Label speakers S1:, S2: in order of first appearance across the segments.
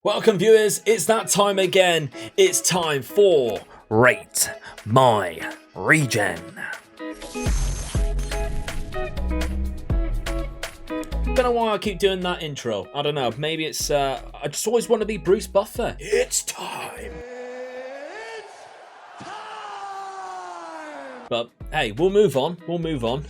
S1: Welcome viewers, it's that time again. It's time for Rate My Regen. Don't know why I keep doing that intro. I don't know, maybe it's I just always want to be Bruce Buffer. It's time. But hey, we'll move on.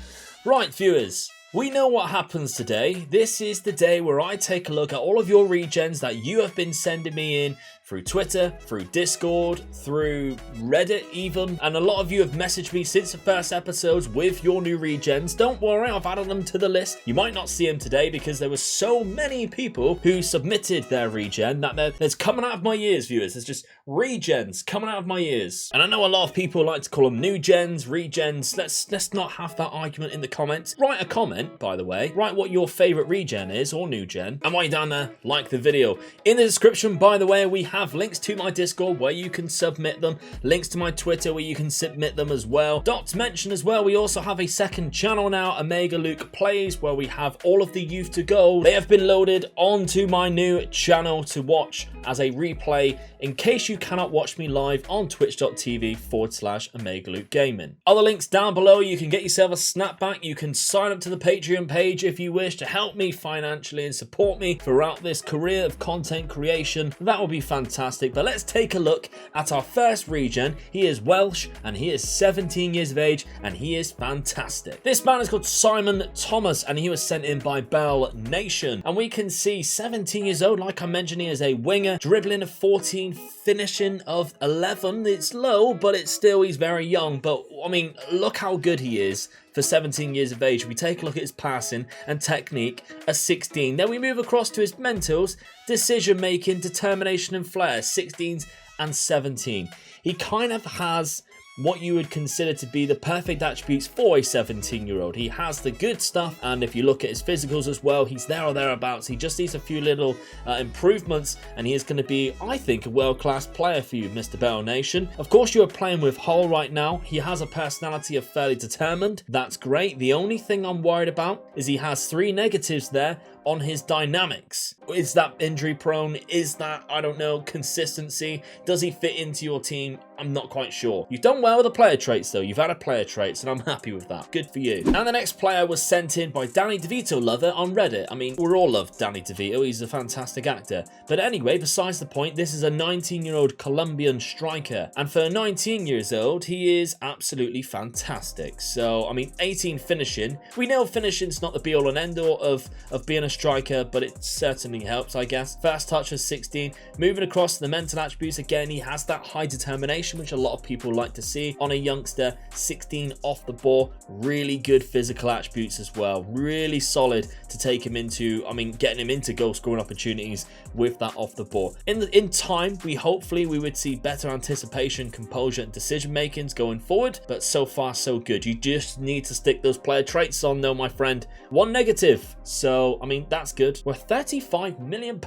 S1: Right, viewers. We know what happens today. This is the day where I take a look at all of your regens that you have been sending me in through Twitter, through Discord, through Reddit even, and a lot of you have messaged me since the first episodes with your new regens. Don't worry, I've added them to the list. You might not see them today because there were so many people who submitted their regen that there's coming out of my ears, viewers. There's just regens coming out of my ears. And I know a lot of people like to call them new gens, regens. Let's not have that argument in the comments. Write a comment, by the way. Write what your favorite regen is or new gen. And while you're down there, like the video. In the description, by the way, we have links to my Discord where you can submit them, links to my Twitter where you can submit them as well. Not to mention as well, we also have a second channel now, Omega Luke Plays, where we have all of the youth to go. They have been loaded onto my new channel to watch as a replay in case you cannot watch me live on twitch.tv/Omega Luke Gaming. Other links down below. You can get yourself a snapback. You can sign up to the Patreon page if you wish to help me financially and support me throughout this career of content creation. That would be fantastic. But let's take a look at our first regen. He is Welsh and he is 17 years of age and he is fantastic. This man is called Simon Thomas and he was sent in by Bell Nation. And we can see 17 years old, like I mentioned, he is a winger, dribbling of 14, finishing of 11. It's low, but it's still, he's very young. But I mean, look how good he is for 17 years of age. We take a look at his passing and technique at 16. Then we move across to his mentals, decision making, determination and flair, 16s and 17. He kind of has what you would consider to be the perfect attributes for a 17-year-old. He has the good stuff, and if you look at his physicals as well, he's there or thereabouts. He just needs a few little improvements, and he is going to be, I think, a world-class player for you, Mr. Bell Nation. Of course, you are playing with Hull right now. He has a personality of fairly determined. That's great. The only thing I'm worried about is he has 3 negatives there on his dynamics. Is that injury prone? Is that, I don't know, consistency? Does he fit into your team? I'm not quite sure. You've done well with the player traits though. You've had a player traits and I'm happy with that. Good for you. And the next player was sent in by Danny DeVito Lover on Reddit. I mean, we all love Danny DeVito. He's a fantastic actor. But anyway, besides the point, this is a 19-year-old Colombian striker. And for 19 years old, he is absolutely fantastic. So, I mean, 18 finishing. We know finishing's not the be-all and end-all of being a striker, but it certainly helps, I guess. First touch was 16. Moving across to the mental attributes, again, he has that high determination, which a lot of people like to see on a youngster. 16 off the ball, really good physical attributes as well. Really solid to take him into, I mean, getting him into goal scoring opportunities with that off the ball. In time, hopefully we would see better anticipation, composure, and decision makings going forward. But so far, so good. You just need to stick those player traits on, though, my friend. 1 negative. So, I mean, that's good. We're £35 million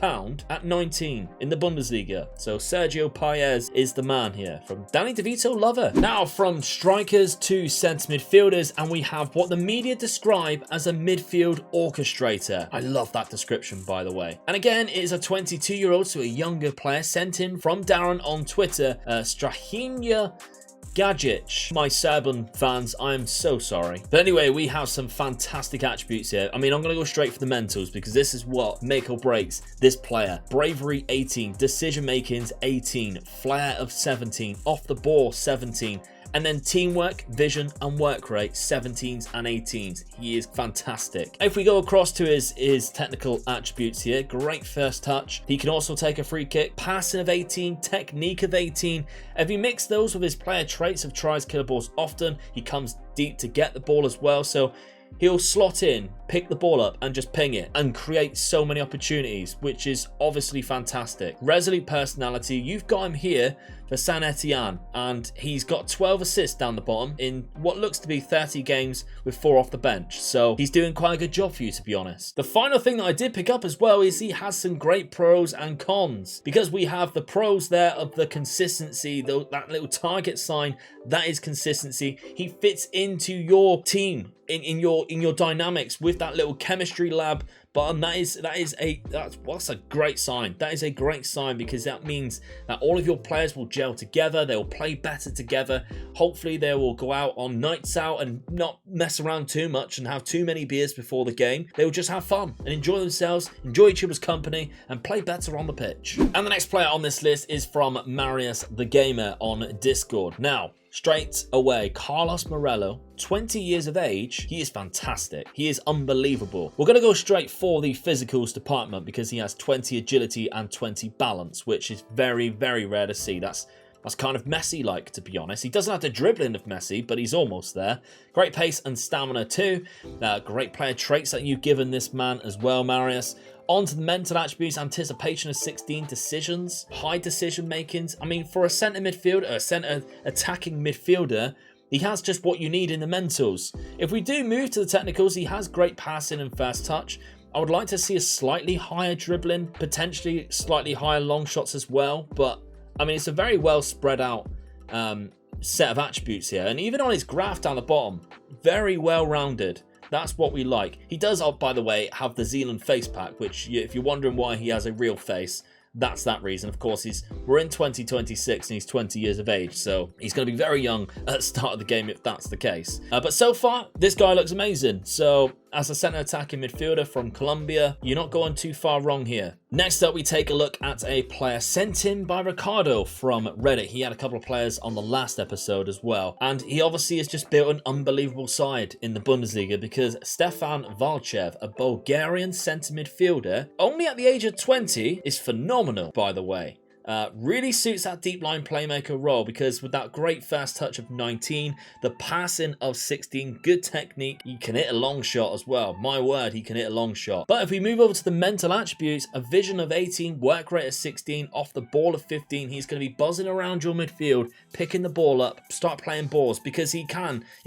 S1: at 19 in the Bundesliga. So Sergio Paez is the man here from Danny DeVito Lover. Now from strikers to centre midfielders, and we have what the media describe as a midfield orchestrator. I love that description, by the way. And again, it is a 22-year-old, so a younger player, sent in from Darren on Twitter, Strahinja Gajic. My Serbian fans, I'm so sorry. But anyway, we have some fantastic attributes here. I mean, I'm going to go straight for the mentals because this is what make or breaks this player. Bravery 18, decision makings 18, flair of 17, off the ball 17, and then teamwork, vision, and work rate, 17s and 18s. He is fantastic. If we go across to his technical attributes here, great first touch. He can also take a free kick, passing of 18, technique of 18. If you mix those with his player traits of tries, killer balls often, he comes deep to get the ball as well. So he'll slot in, pick the ball up and just ping it and create so many opportunities, which is obviously fantastic. Resolute personality, you've got him here for Saint Etienne, and he's got 12 assists down the bottom in what looks to be 30 games with 4 off the bench. So he's doing quite a good job for you, to be honest. The final thing that I did pick up as well is he has some great pros and cons, because we have the pros there of the consistency, that little target sign, that is consistency. He fits into your team, in your dynamics with that little chemistry lab But that's a great sign. That is a great sign, because that means that all of your players will gel together. They will play better together. Hopefully they will go out on nights out and not mess around too much and have too many beers before the game. They will just have fun and enjoy themselves, enjoy each other's company, and play better on the pitch. And the next player on this list is from Marius the Gamer on Discord. Now, straight away, Carlos Morello, 20 years of age. He is fantastic. He is unbelievable. We're going to go straight for the physicals department, because he has 20 agility and 20 balance, which is very, very rare to see. That's kind of Messi-like, to be honest. He doesn't have the dribbling of Messi, but he's almost there. Great pace and stamina too. Great player traits that you've given this man as well, Marius. On to the mental attributes: anticipation of 16, decisions, high decision makings. I mean, for a centre midfielder, a centre attacking midfielder, he has just what you need in the mentals. If we do move to the technicals, he has great passing and fast touch. I would like to see a slightly higher dribbling, potentially slightly higher long shots as well. But I mean, it's a very well spread out set of attributes here. And even on his graph down the bottom, very well rounded. That's what we like. He does, by the way, have the Zealand face pack, which, if you're wondering why he has a real face, that's that reason. Of course, we're in 2026 and he's 20 years of age, so he's going to be very young at the start of the game if that's the case. But so far, this guy looks amazing. So as a centre attacking midfielder from Colombia, you're not going too far wrong here. Next up, we take a look at a player sent in by Ricardo from Reddit. He had a couple of players on the last episode as well. And he obviously has just built an unbelievable side in the Bundesliga, because Stefan Valchev, a Bulgarian centre midfielder, only at the age of 20, is phenomenal, by the way. Really suits that deep line playmaker role, because with that great fast touch of 19, the passing of 16, good technique, he can hit a long shot as well. My word, he can hit a long shot. But if we move over to the mental attributes, a vision of 18, work rate of 16, off the ball of 15, he's going to be buzzing around your midfield, picking the ball up, start playing balls, because he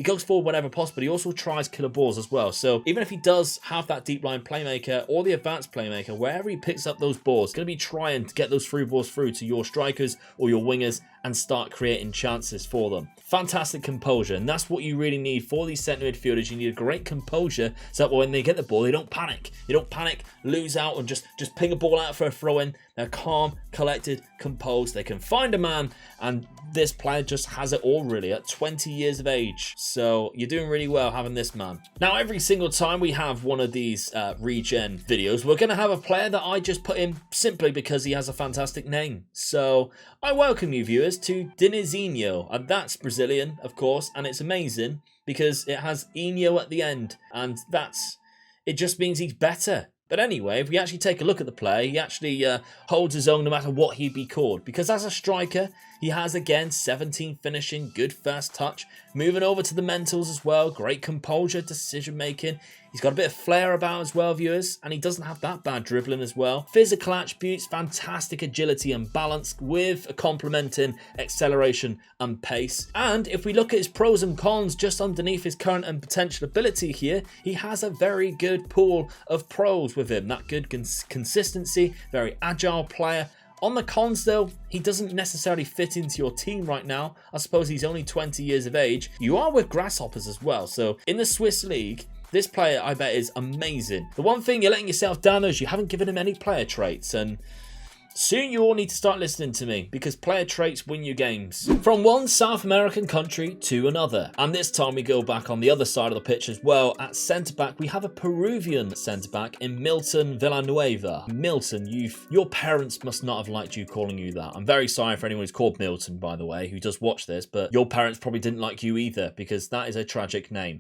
S1: goes forward whenever possible. He also tries killer balls as well. So even if he does have that deep line playmaker or the advanced playmaker, wherever he picks up those balls, going to be trying to get those through balls through to your strikers or your wingers and start creating chances for them. Fantastic composure, and that's what you really need for these centre midfielders. You need a great composure so that when they get the ball, they don't panic. They don't panic, lose out, and just ping a ball out for a throw-in. They're calm, collected, composed. They can find a man, and this player just has it all really at 20 years of age. So you're doing really well having this man. Now, every single time we have one of these regen videos, we're going to have a player that I just put in simply because he has a fantastic name. So I welcome you, viewers, to Dinizinho, and that's Brazilian, of course, and it's amazing because it has Inho at the end, and it just means he's better. But anyway, if we actually take a look at the play, he actually holds his own no matter what he'd be called. Because as a striker, he has, again, 17 finishing, good first touch. Moving over to the mentals as well. Great composure, decision making. He's got a bit of flair about as well, viewers. And he doesn't have that bad dribbling as well. Physical attributes, fantastic agility and balance with a complementing acceleration and pace. And if we look at his pros and cons just underneath his current and potential ability here, he has a very good pool of pros with him. That good consistency, very agile player. On the cons though, he doesn't necessarily fit into your team right now. I suppose he's only 20 years of age. You are with Grasshoppers as well. So in the Swiss League, this player I bet is amazing. The one thing you're letting yourself down though is you haven't given him any player traits, and soon you all need to start listening to me, because player traits win you games. From one South American country to another. And this time we go back on the other side of the pitch as well. At centre-back, we have a Peruvian centre-back in Milton Villanueva. Milton, your parents must not have liked you calling you that. I'm very sorry for anyone who's called Milton, by the way, who does watch this, but your parents probably didn't like you either, because that is a tragic name.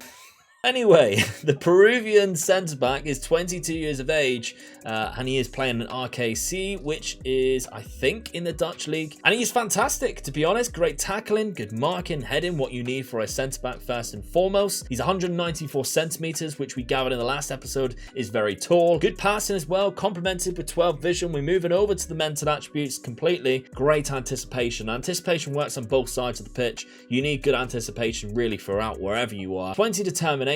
S1: Anyway, the Peruvian centre-back is 22 years of age, and he is playing an RKC, which is, I think, in the Dutch league. And he's fantastic, to be honest. Great tackling, good marking, heading, what you need for a centre-back first and foremost. He's 194 centimetres, which we gathered in the last episode is very tall. Good passing as well, complemented with 12 vision. We're moving over to the mental attributes completely. Great anticipation. Anticipation works on both sides of the pitch. You need good anticipation really throughout wherever you are. 20 determination.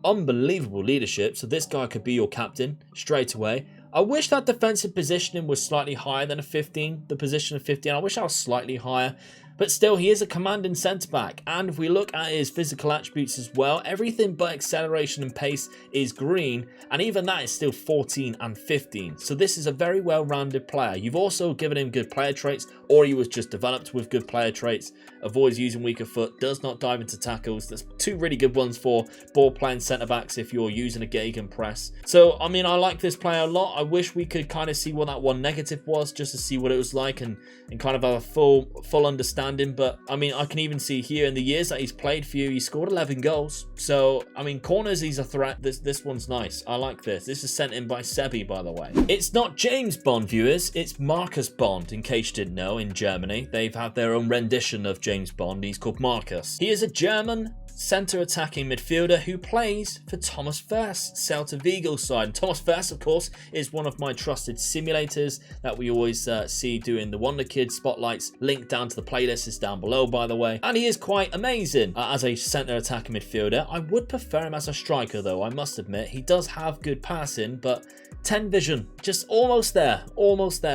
S1: Unbelievable leadership, so this guy could be your captain straight away. I wish that defensive positioning was slightly higher than a 15, the position of 15. I wish I was slightly higher, But still, he is a commanding centre-back, and if we look at his physical attributes as well, everything but acceleration and pace is green, and even that is still 14 and 15. So this is a very well-rounded player. You've also given him good player traits, or he was just developed with good player traits. Avoids using weaker foot, does not dive into tackles. That's two really good ones for ball-playing centre-backs if you're using a gegenpress. So, I mean, I like this player a lot. I wish we could kind of see what that one negative was, just to see what it was like and kind of have a full understanding. But, I mean, I can even see here in the years that he's played for you, he scored 11 goals. So, I mean, corners, he's a threat. This one's nice. I like this. This is sent in by Sebi, by the way. It's not James Bond, viewers. It's Marcus Bond, in case you didn't know. In Germany, they've had their own rendition of James Bond. He's called Marcus. He is a German centre attacking midfielder who plays for Thomas Verst, Celta Vigo's side. And Thomas Verst, of course, is one of my trusted simulators that we always see doing the Wonderkid spotlights. Link down to the playlist is down below, by the way. And he is quite amazing as a centre attacking midfielder. I would prefer him as a striker, though, I must admit. He does have good passing, but 10 vision, just almost there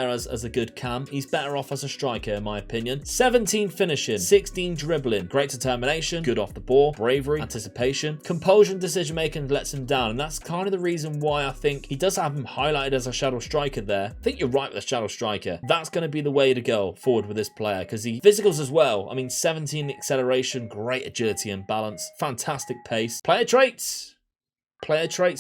S1: as a good cam. He's better off as a striker, in my opinion. 17 finishing, 16 dribbling, great determination, good off the ball, bravery, anticipation, composure and decision making lets him down, and that's kind of the reason why I think he does have him highlighted as a shadow striker there. I think you're right with a shadow striker. That's going to be the way to go forward with this player, because he physicals as well. I mean, 17 acceleration, great agility and balance, fantastic pace. Player traits,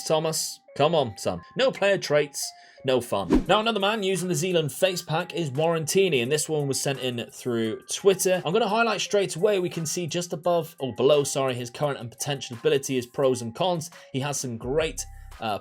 S1: Thomas. Come on, son. No player traits, no fun. Now, another man using the Zealand face pack is Warrantini, and this one was sent in through Twitter. I'm going to highlight straight away. We can see just above, or below, sorry, his current and potential ability, his pros and cons. He has some great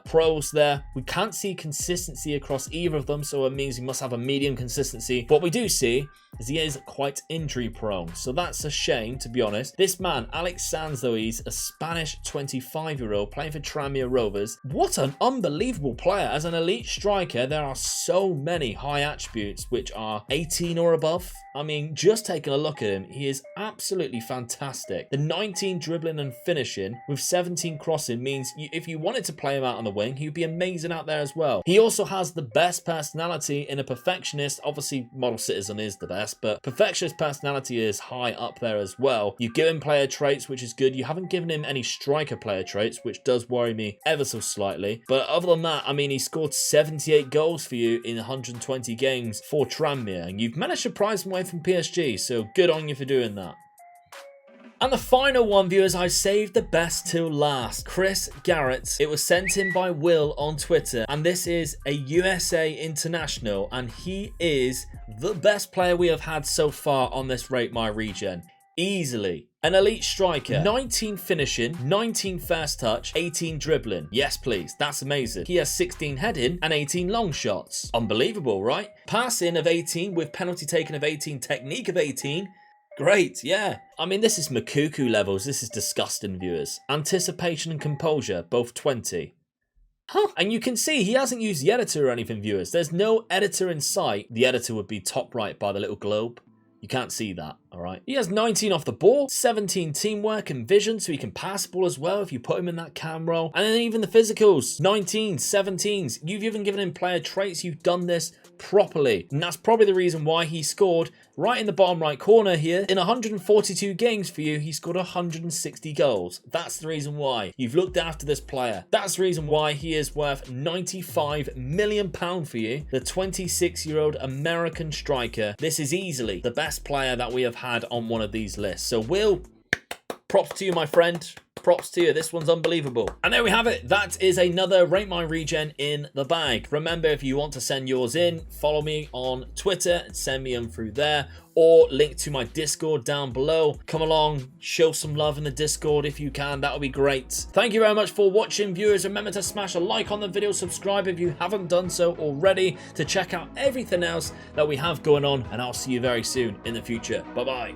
S1: pros there. We can't see consistency across either of them, so it means he must have a medium consistency. What we do see is he is quite injury prone, so that's a shame, to be honest. This man, Alex Sanzo, he's a Spanish 25-year-old playing for Tranmere Rovers. What an unbelievable player. As an elite striker, there are so many high attributes which are 18 or above. I mean, just taking a look at him, he is absolutely fantastic. The 19 dribbling and finishing with 17 crossing means if you wanted to play him out on the wing, he would be amazing out there as well. He also has the best personality in a perfectionist. Obviously, Model Citizen is the best, but perfectionist personality is high up there as well. You give him player traits, which is good. You haven't given him any striker player traits, which does worry me ever so slightly. But other than that, I mean, he scored 78 goals for you in 120 games for Tranmere, and you've managed to prize him away from PSG, so good on you for doing that. And the final one, viewers, I saved the best till last. Chris Garrett. It was sent in by Will on Twitter, and this is a USA international, and he is the best player we have had so far on this Rate My Regen. Easily. An elite striker, 19 finishing, 19 first touch, 18 dribbling. Yes, please. That's amazing. He has 16 heading and 18 long shots. Unbelievable, right? Passing of 18 with penalty taken of 18, technique of 18. Great, yeah. I mean, this is Makuku levels. This is disgusting, viewers. Anticipation and composure, both 20. Huh. And you can see he hasn't used the editor or anything, viewers. There's no editor in sight. The editor would be top right by the little globe. You can't see that, all right? He has 19 off the ball, 17 teamwork and vision, so he can pass the ball as well if you put him in that cam role. And then even the physicals, 19s, 17s. You've even given him player traits. You've done this properly. And that's probably the reason why he scored right in the bottom right corner here. In 142 games for you, he scored 160 goals. That's the reason why. You've looked after this player. That's the reason why he is worth £95 million for you. The 26-year-old American striker. This is easily the best player that we have had on one of these lists. So Will, props to you, my friend. Props to you. This one's unbelievable. And there we have it. That is another Rate My Regen in the bag. Remember, if you want to send yours in, follow me on Twitter and send me them through there, or link to my Discord down below. Come along, show some love in the Discord if you can. That would be great. Thank you very much for watching, viewers. Remember to smash a like on the video, subscribe if you haven't done so already, to check out everything else that we have going on, and I'll see you very soon in the future. Bye-bye.